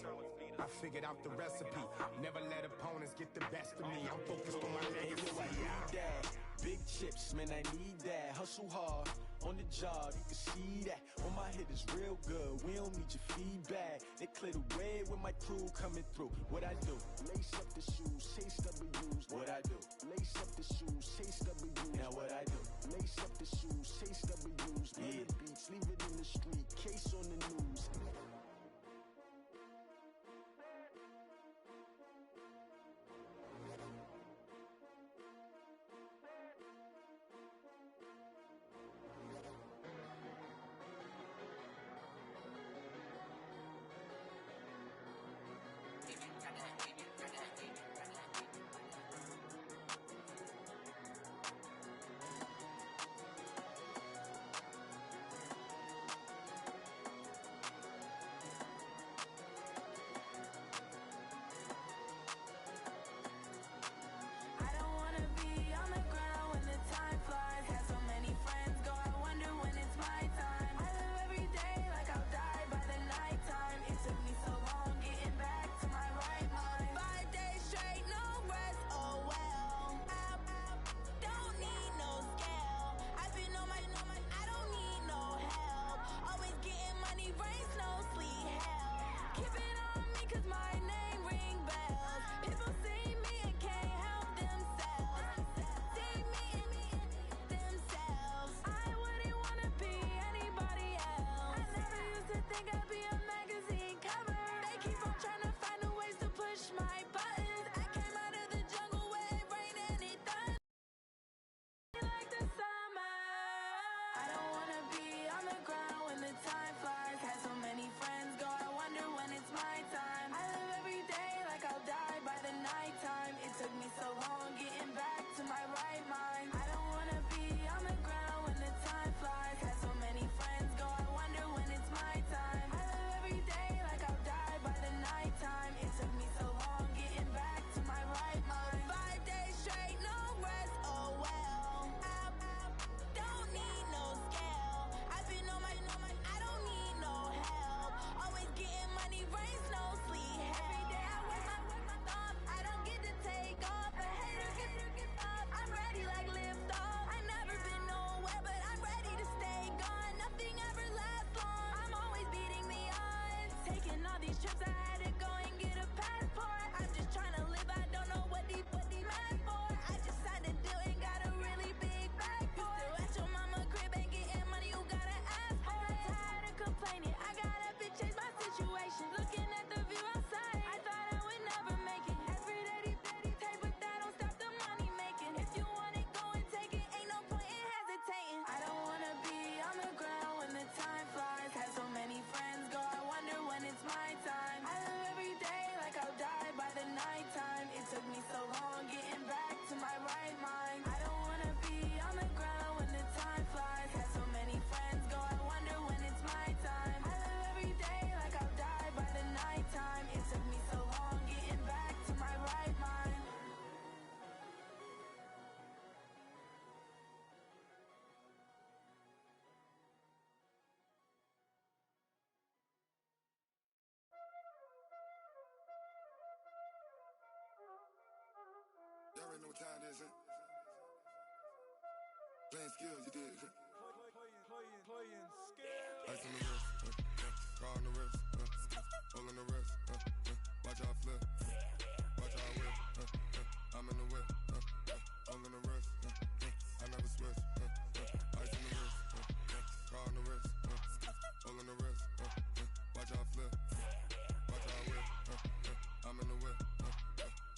Speaker 8: I figured out the recipe. Never let opponents get the best of me. I'm focused on my legacy.
Speaker 3: I need that. Big chips, man, I need that. Hustle hard, on the job, you can see that. On my head is real good, we don't need your feedback. They clear the way with my crew coming through. What I do? Lace up the shoes, chase W's. What I do? Lace up the shoes, chase W's. Now what I do? Lace up the shoes, chase W's. Yeah, beats, leave it in the street, case on the news.
Speaker 9: Nighttime.
Speaker 8: know what time it is, huh? Playing skills, you did.
Speaker 5: Playing skill.
Speaker 8: Ice on the wrist, car on the wrist, hole on the wrist, watch how I flip, watch how I whip, I'm in the whip, hole in the wrist, I never switch, ice on the wrist, car on the wrist, hole in the wrist, watch how I flip, watch how I whip, I'm in the whip,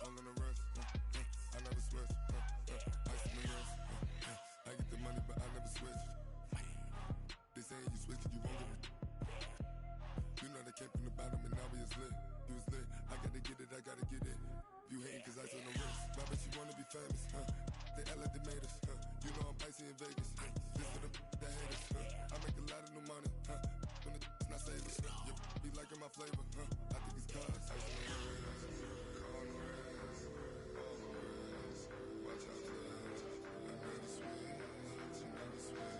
Speaker 8: hole in the wrist, I never switch, ice on the wrist, I get the money but I never switch. They saying you switch it, you won't get it. You know they came from the bottom and now we is lit. You was lit, I gotta get it, I gotta get it. You hating cause ice on the wrist. Why bet you wanna be famous, huh? They act like they made us, huh? You know I'm icy in Vegas, This for the that hate us, I make a lot of new money, When the not save us, you be liking my flavor, I think it's cause ice on the wrist, on the wrist, on the wrist. Watch out for this. I never switch, I never switch.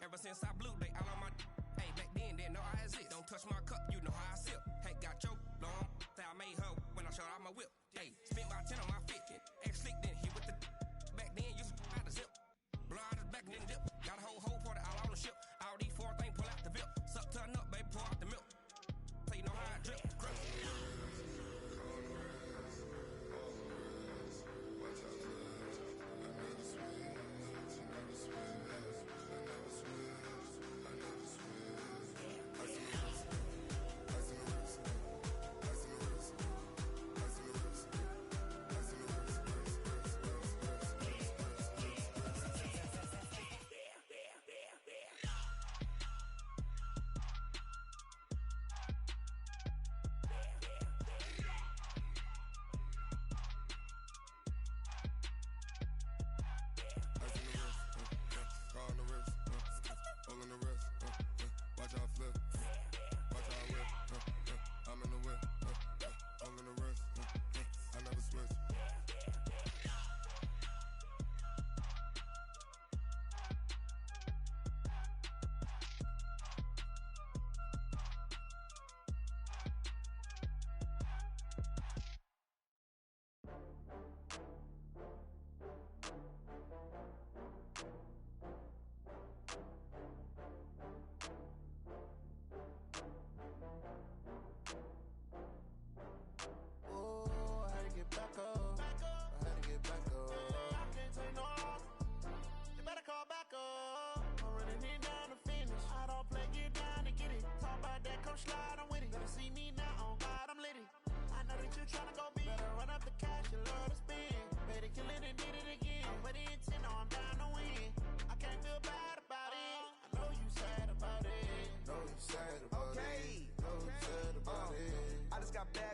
Speaker 9: Ever since I blew, they all on my. Hey, back then, didn't know I exist. Don't touch my cup, you know how I sip. Hey, got your long. Say I made her when I showed out my whip. Hey, spent my 10 on my 50. Ex-slick, then he with the. Back then, used to out the zip. Blow out his back and then dip. Got a whole party all on the ship. All these 4 things pull out the VIP. Suck, turn up, baby, pour out the milk. So you know how I drip. Grip.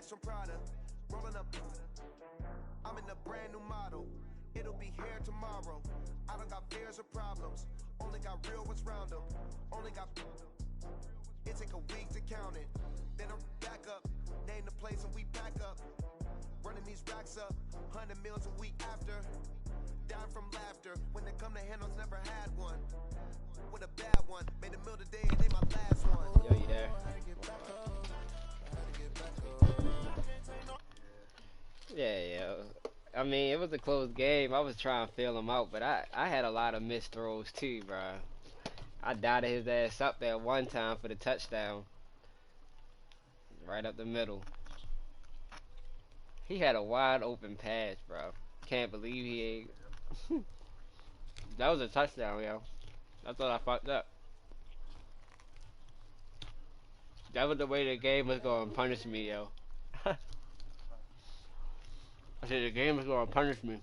Speaker 10: From Prada, rolling up. I'm in a brand new model. It'll be here tomorrow. I don't got fears or problems. Only got real ones round them. Only got. It take a week to count it. Then I'm back up. Name the place and we back up. Running these racks up. 100 meals a week after. Dying from laughter. When they come to handles, never had one. With a bad one. Made a meal today and they my last one.
Speaker 11: Yo, you there? Yeah. I mean, it was a close game. I was trying to feel him out, but I had a lot of missed throws too, bro. I dotted his ass up there one time for the touchdown. Right up the middle. He had a wide open pass, bro. Can't believe he ain't. That was a touchdown, yo. I thought I fucked up. That was the way the game was going to punish me, yo. I said the game was going to punish me.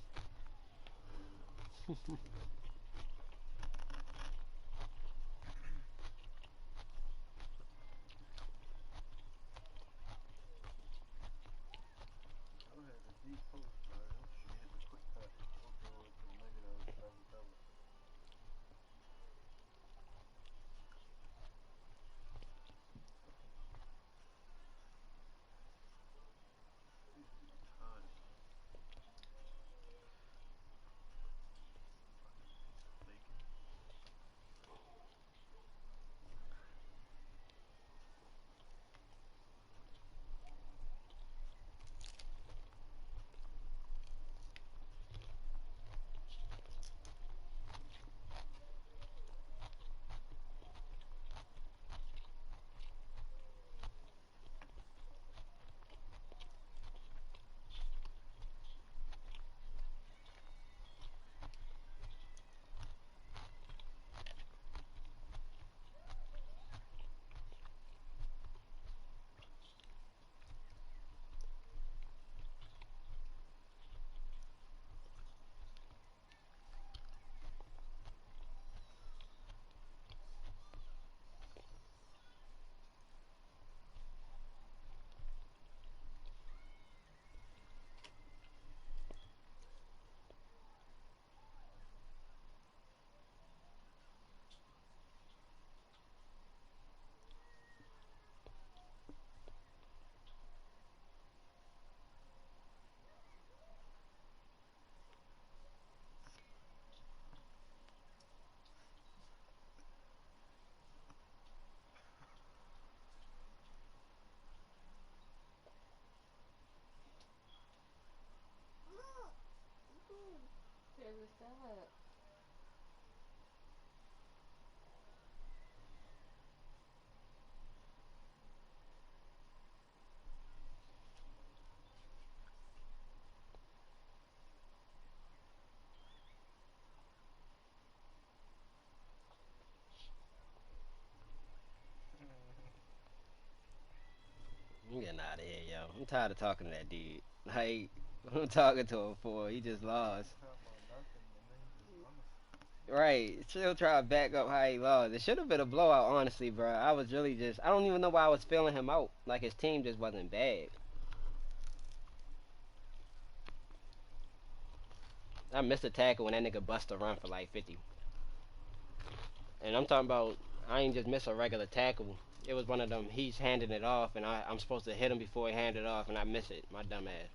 Speaker 12: was still up.
Speaker 11: I'm getting out of here, yo. I'm tired of talking to that dude. Like, I'm talking to him for. He just lost. Right. Still try to back up how he lost. It should have been a blowout, honestly, bro. I was really just. I don't even know why I was feeling him out. Like, his team just wasn't bad. I missed a tackle when that nigga bust a run for like 50. And I'm talking about, I ain't just miss a regular tackle. It was one of them, he's handing it off, and I'm supposed to hit him before he handed it off, and I miss it. My dumb ass.